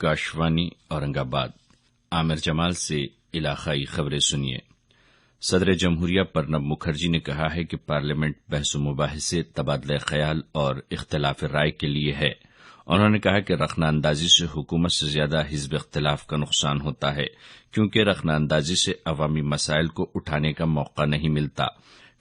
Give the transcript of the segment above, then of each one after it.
आकाशवाणी औरंग आबाद। आमिर जमाल से इलाकाई खबरें सुनिए। सदर जमहूरिया प्रणब मुखर्जी ने कहा है कि पार्लियामेंट बहस मुबाहिसे, तबादला ख्याल और इख्तिलाफ राय के लिए है। उन्होंने कहा कि रखनाअंदाजी से हुकूमत से ज्यादा हिज़्ब इख्तिलाफ का नुकसान होता है, क्योंकि रखनाअंदाजी से अवामी मसाइल को उठाने का मौका नहीं मिलता।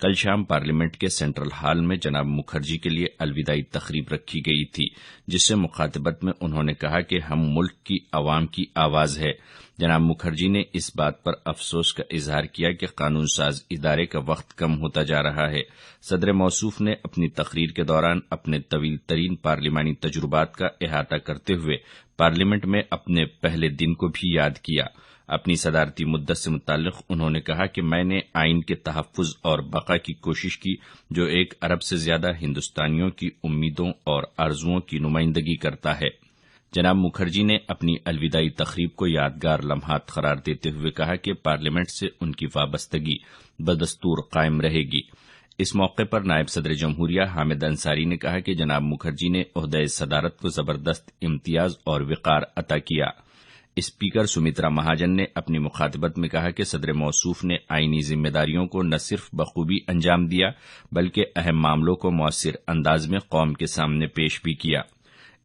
कल शाम पार्लियामेंट के सेंट्रल हॉल में जनाब मुखर्जी के लिए अलविदाई तकरीब रखी गई थी, जिससे मुखातिबत में उन्होंने कहा कि हम मुल्क की अवाम की आवाज है। जनाब मुखर्जी ने इस बात पर अफसोस का इजहार किया कि कानून साज इदारे का वक्त कम होता जा रहा है। सदर मौसूफ ने अपनी तकरीर के दौरान अपने तवील तरीन पार्लिमानी तजुर्बात का अहाता करते हुए पार्लियामेंट में अपने पहले दिन को भी याद किया। अपनी सदारती मुद्दत से मुताल्लिक उन्होंने कहा कि मैंने आइन के तहफ़्फ़ुज़ और बका की कोशिश की, जो 1 अरब से ज्यादा हिंदुस्तानियों की उम्मीदों और आरजुओं की नुमाइंदगी करता है। जनाब मुखर्जी ने अपनी अलविदाई तकरीब को यादगार लम्हात करार देते हुए कहा कि पार्लियामेंट से उनकी वाबस्तगी बदस्तूर कायम रहेगी। इस मौके पर नायब सदर जमहूरिया हामिद अंसारी ने कहा कि जनाब मुखर्जी ने ओहदे सदारत को जबरदस्त इम्तियाज और विकार अता किया। स्पीकर सुमित्रा महाजन ने अपनी मुखातिबत में कहा कि सदर मौसूफ ने आईनी जिम्मेदारियों को न सिर्फ बखूबी अंजाम दिया, बल्कि अहम मामलों को मौसर अंदाज में कौम के सामने पेश भी किया।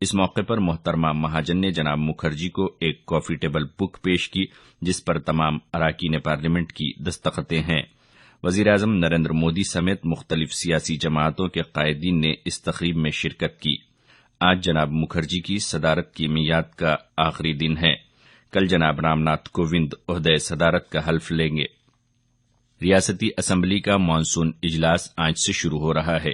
इस मौके पर मोहतरमा महाजन ने जनाब मुखर्जी को एक कॉफी टेबल बुक पेश की, जिस पर तमाम अराकीन पार्लियामेंट की दस्तखतें हैं। वजीर-ए-आज़म नरेंद्र मोदी समेत मुख्तलिफ सियासी जमातों के कायदीन ने इस तकरीब में शिरकत की। आज जनाब मुखर्जी की सदारत की मियाद का आखिरी दिन है। कल जनाब रामनाथ कोविंद ओहदे सदारत का हल्फ लेंगे। रियासती असम्बली का मानसून इजलास आज से शुरू हो रहा है।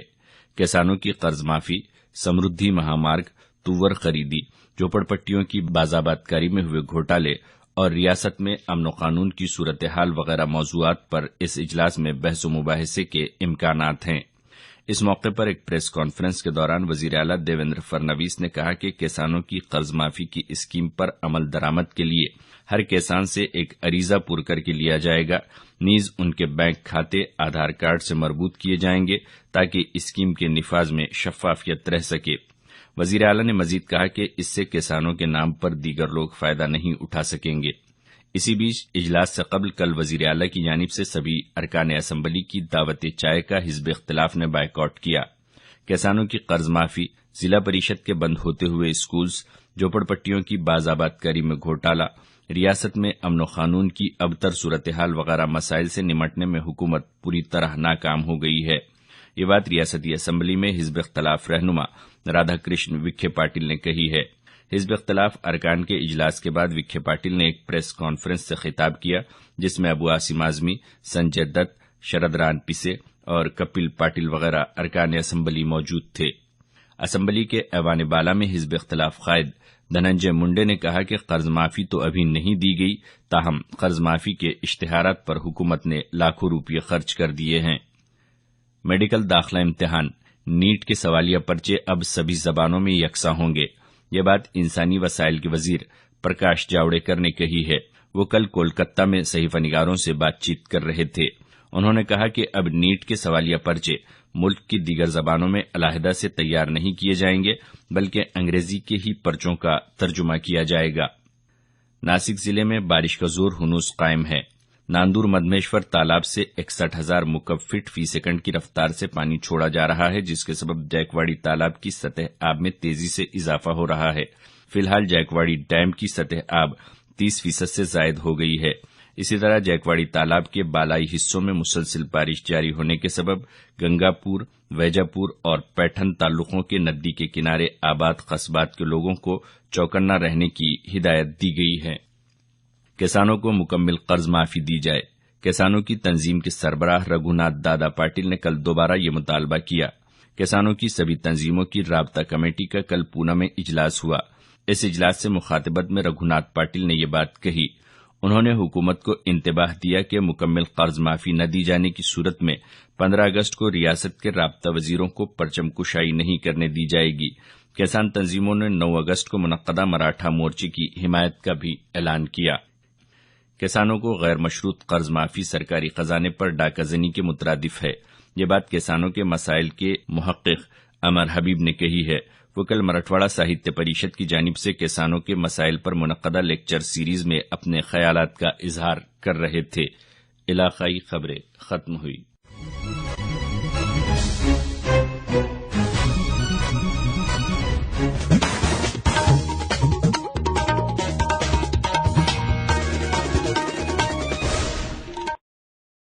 किसानों की कर्ज माफी, समृद्धि महामार्ग, तुवर खरीदी, झोपड़पट्टियों की बाजाबातकारी में हुए घोटाले और रियासत में अमन कानून की सूरत हाल वगैरह मौजूआत पर इस इजलास में बहस मुबाहिसे के इम्कानात हैं। इस मौके पर एक प्रेस कॉन्फ्रेंस के दौरान वजीर आला देवेंद्र फडणवीस ने कहा कि किसानों की कर्ज माफी की स्कीम पर अमल दरामद के लिए हर किसान से एक अरीजा पुर करके लिया जाएगा। नीज उनके बैंक खाते आधार कार्ड से मरबूत किए जाएंगे, ताकि स्कीम के निफाज में शफाफियत रह सके। वजीर आला ने मजीद कहा कि इससे किसानों के नाम पर दीगर लोग फायदा नहीं उठा सकेंगे। इसी बीच इजलास से कबल कल वजीर आला की जानिब से सभी अरकान असम्बली की दावत चाय का हिज़्ब इख्तिलाफ ने बायकॉट किया। किसानों की कर्ज माफी, जिला परिषद के बंद होते हुए स्कूल्स, झोपड़पट्टियों की बाजाबातकारी में घोटाला, रियासत में अमन कानून की अबतर सूरत हाल वगैरह मसाइल से निमटने में हुकूमत पूरी तरह नाकाम हो गई है। ये बात रियासती असम्बली में हिज़्ब इख्तिलाफ रहनुमा राधाकृष्ण विखे पाटिल ने कही है। हिज़्ब इख्तिलाफ अरकान के इजलास के बाद विखे पाटिल ने एक प्रेस कॉन्फ्रेंस से खिताब किया, जिसमें अबू आसिम आजमी, संजय दत्त, शरद रान पिसे और कपिल पाटिल वगैरह अरकान असम्बली मौजूद थे। असम्बली के ऐवान बाला में हिज़्ब इख्तिलाफ कायद धनंजय मुंडे ने कहा कि कर्ज माफी तो अभी नहीं दी गई, ताहम कर्ज माफी के इश्तिहारात पर हुकूमत ने लाखों रुपये खर्च कर दिए हैं। मेडिकल दाखिला इम्तिहान नीट के सवालिया पर्चे अब सभी जबानों में यकसा होंगे। ये बात इंसानी वसाइल के वजीर प्रकाश जावड़ेकर ने कही है। वो कल कोलकाता में सहीफानिगारों से बातचीत कर रहे थे। उन्होंने कहा कि अब नीट के सवालिया पर्चे मुल्क की दीगर जबानों में अलहदा से तैयार नहीं किए जाएंगे, बल्कि अंग्रेजी के ही पर्चों का तर्जुमा किया जाएगा। नासिक जिले में बारिश का जोर हुनूस कायम है। नांदूर मधमेश्वर तालाब से 61,000 मुकब फीट फी सेकंड की रफ्तार से पानी छोड़ा जा रहा है, जिसके सबब जैकवाड़ी तालाब की सतह आब में तेजी से इजाफा हो रहा है। फिलहाल जैकवाड़ी डैम की सतह आब 30% से जायद हो गई है। इसी तरह जैकवाड़ी तालाब के बालाई हिस्सों में मुसलसिल बारिश जारी होने के सबब गंगापुर, वैजापुर और पैठन ताल्लुकों के नदी के किनारे आबाद कस्बात के लोगों को चौकन्ना रहने की हिदायत दी गई है। किसानों को मुकम्मल कर्ज माफी दी जाए। किसानों की तंजीम के सरबराह रघुनाथ दादा पाटिल ने कल दोबारा ये मुतालबा किया। किसानों की सभी तंजीमों की राबता कमेटी का कल पूना में इजलास हुआ। इस इजलास से मुखातिबत में रघुनाथ पाटिल ने ये बात कही। उन्होंने हुकूमत को इंतबाह दिया कि मुकम्मल कर्ज माफी न दी जाने की सूरत में 15 अगस्त को रियासत के राबता वजीरों को परचम कुशाई नहीं करने दी जाएगी। किसान तंजीमों ने 9 अगस्त को मुनक्कदा मराठा मोर्चे की हिमायत का भी ऐलान किया। किसानों को गैर मशरूत कर्ज माफी सरकारी खजाने पर डाकाजनी के मुतरादिफ है। ये बात किसानों के मसाइल के मुहक्किक अमर हबीब ने कही है। وہ کل مراٹھواڑہ ساہتیہ پریشد کی جانب سے کسانوں کے مسائل پر منعقدہ لیکچر سیریز میں اپنے خیالات کا اظہار کر رہے تھے۔ علاقائی خبریں ختم ہوئی۔